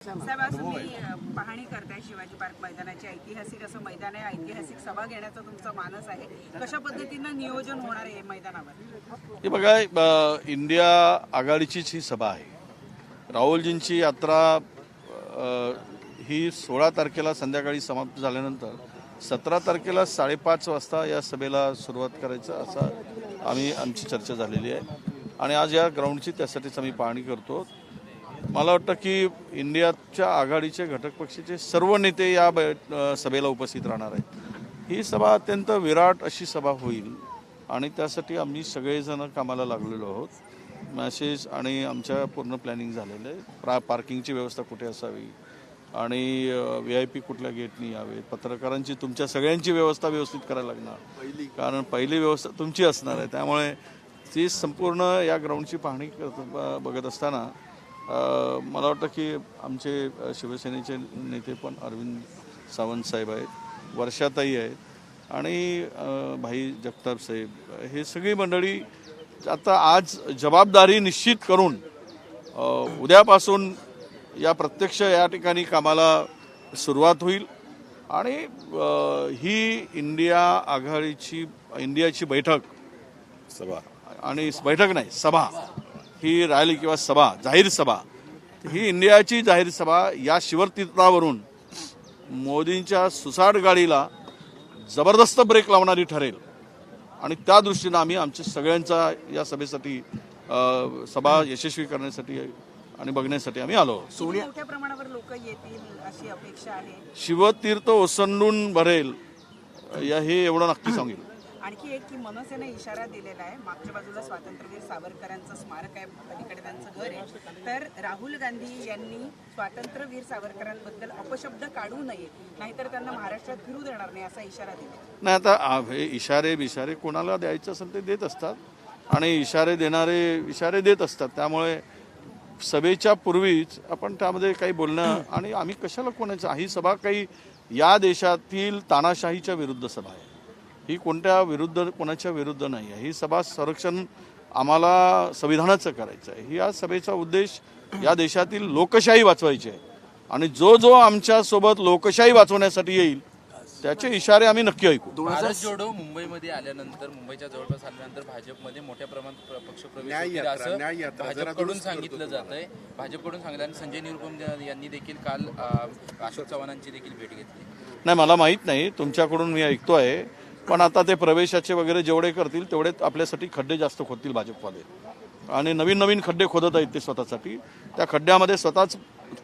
साहेब, आज तुम्ही पाहणी करताय शिवाजी पार्क मैदानाची. ऐतिहासिक असं मैदान आहे, ऐतिहासिक सभा घेण्याचा तुमचा मानस आहे. कशा पद्धतीनं नियोजन होणार आहे मैदानावर? हे बघा, इंडिया आघाडीचीच ही सभा आहे. राहुलजींची यात्रा ही 16 तारखेला संध्याकाळी समाप्त झाल्यानंतर 17 तारखेला 5:30 वाजता या सभेला सुरुवात करायचं असं आमची चर्चा झालेली आहे. आणि आज या ग्राउंडची त्यासाठीच आम्ही पाहणी करतो. मला वाटतं की इंडियाच्या आघाडीचे घटक पक्षाचे सर्व नेते या सभेला उपस्थित राहणार आहेत. ही सभा अत्यंत विराट अशी सभा होईल आणि त्यासाठी आम्ही सगळेजण कामाला लागलेलो आहोत. मॅसेज आणि आमच्या पूर्ण प्लॅनिंग झालेलं आहे. पार्किंगची व्यवस्था कुठे असावी आणि VIP कुठल्या गेटनी यावेत, पत्रकारांची तुमच्या सगळ्यांची व्यवस्था व्यवस्थित करायला लागणार, कारण पहिली व्यवस्था तुमची असणार आहे. त्यामुळे ती संपूर्ण या ग्राउंडची पाहणी बघत असताना मला वाटतं की आमचे शिवसेनेचे नेते पण अरविंद सावंत साहेब आहेत, वर्षाताई आहेत आणि भाई जगताप साहेब, हे सगळी मंडळी आता आज जबाबदारी निश्चित करून उद्यापासून या प्रत्यक्ष या ठिकाणी कामाला सुरुवात होईल. आणि ही इंडियाची बैठक सभा आणि बैठक नाही सभा, ही रॅली किंवा सभा, जाहीर सभा, ही इंडियाची जाहीर सभा या शिवतीर्थावरून मोदींच्या सुसाट गाडीला जबरदस्त ब्रेक लावणारी ठरेल. आणि त्या दृष्टीनं आम्ही आमच्या सगळ्यांचा या सभेसाठी सभा यशस्वी करण्यासाठी आणि बघण्यासाठी आम्ही आलो. मोठ्या प्रमाणावर लोक येतील अशी अपेक्षा आहे. शिवतीर्थ ओसंडून भरेल हे एवढं नक्की सांगेल. आणखी एक की मनसेने इशारा दिलेला आहे. मागच्या बाजूला स्वातंत्र्यवीर सावरकरांचं स्मारक आहे, पलीकडे त्यांचं घर आहे. तर राहुल गांधी यांनी स्वातंत्र्यवीर सावरकरांबद्दल अपशब्द काढू नये, नाहीतर त्यांना महाराष्ट्रात फिरू देणार नाही असा इशारा दिला. नाही, आता हे इशारे कोणाला द्यायचे असेल ते देत असतात आणि इशारे देत असतात. त्यामुळे सभेच्या पूर्वीच आपण त्यामध्ये काही बोलणं आणि आम्ही कशाला कोणाचं, ही सभा काही या देशातील तानाशाहीच्या विरुद्ध सभा आहे. ही कोणाच्या विरुद्ध नाही आहे. ही सभा संरक्षण आम्हाला संविधानाचं करायचं आहे. या सभेचा उद्देश या देशातील लोकशाही वाचवायची आहे आणि जो आमच्यासोबत लोकशाही वाचवण्यासाठी येईल त्याचे इशारे आम्ही नक्की ऐकू. भारत जोडो मुंबईमध्ये आल्यानंतर, मुंबईच्या जवळपास आल्यानंतर भाजपमध्ये मोठ्या प्रमाणात पक्षप्रवेश होतील असं भाजपकडून सांगितलं जात आहे. भाजपकडून सांगितलं आणि संजय निरुपम यांनी देखील काल अशोक चव्हाणांची देखील भेट घेतली. नाही, मला माहीत नाही, तुमच्याकडून मी ऐकतोय. पण आता ते प्रवेशाचे वगैरे जेवढे करतील तेवढे आपल्यासाठी खड्डे जास्त खोदतील भाजपवाले आणि नवीन खड्डे खोदत आहेत ते स्वतःसाठी. त्या खड्ड्यामध्ये स्वतःच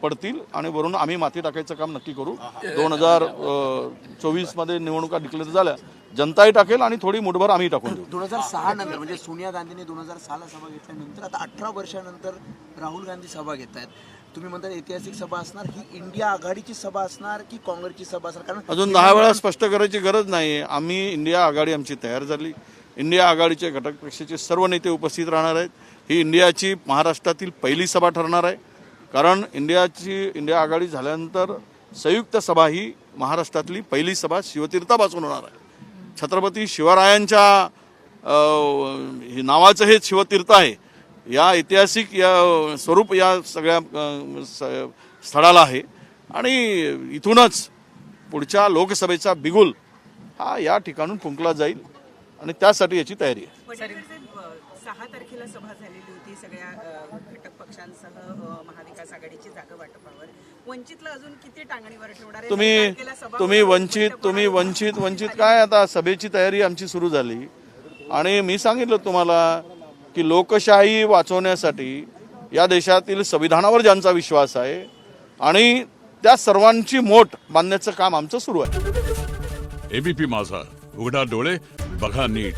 पडतील आणि वरून आम्ही माती टाकायचं काम नक्की करू. 2024 मध्ये निवडणुका डिक्लेअर झाल्या, जनताही टाकेल आणि थोडी मुठभर आम्ही टाकून देऊ. 2006 नंतर म्हणजे सोनिया गांधींनी 2006ला सभा घेतल्यानंतर आता 18 वर्षानंतर राहुल गांधी सभा घेत आहेत. तुम्ही म्हणता ऐतिहासिक सभा असणार, ही इंडिया आघाडीची सभा असणार की काँग्रेसची सभा असणार? कारण अजून 10 वेळा स्पष्ट करायची गरज नाही. आम्ही इंडिया आघाडी आमची तयार झाली. इंडिया आघाडीचे घटक पक्षाचे सर्व नेते उपस्थित राहणार आहेत. ही इंडियाची महाराष्ट्रातील पहिली सभा ठरणार आहे, कारण इंडिया आघाडी झाल्यानंतर संयुक्त सभा ही महाराष्ट्रातली पहिली सभा शिवतीर्थापासून होणार आहे. छत्रपती शिवरायांच्या नावाचं हे शिवतीर्थ आहे. या ऐतिहासिक स्वरूप या सगळ्या स्थळाला आहे आणि इथूनच पुढच्या लोकसभेचा बिगुल हा या ठिकाणून फुंकला जाईल आणि त्यासाठी याची तयारी आहे. 6 तारखेला सभा झालेली होती सगळ्या घटक पक्षांसह महाविकास आघाडीची जागा वाटपावर. वंचितला अजून किती टांगणीवर ठेवणार आहे? तुम्ही वंचित काय, आता सभेची तयारी आमची सुरू झाली आणि मी सांगितलं तुम्हाला की लोकशाही वाचवण्यासाठी या देशातील संविधानावर ज्यांचा विश्वास आहे आणि त्या सर्वांची मोठ बांधण्याचं काम आमचं सुरू आहे. ABP माझा, उघडा डोळे बघा नीट.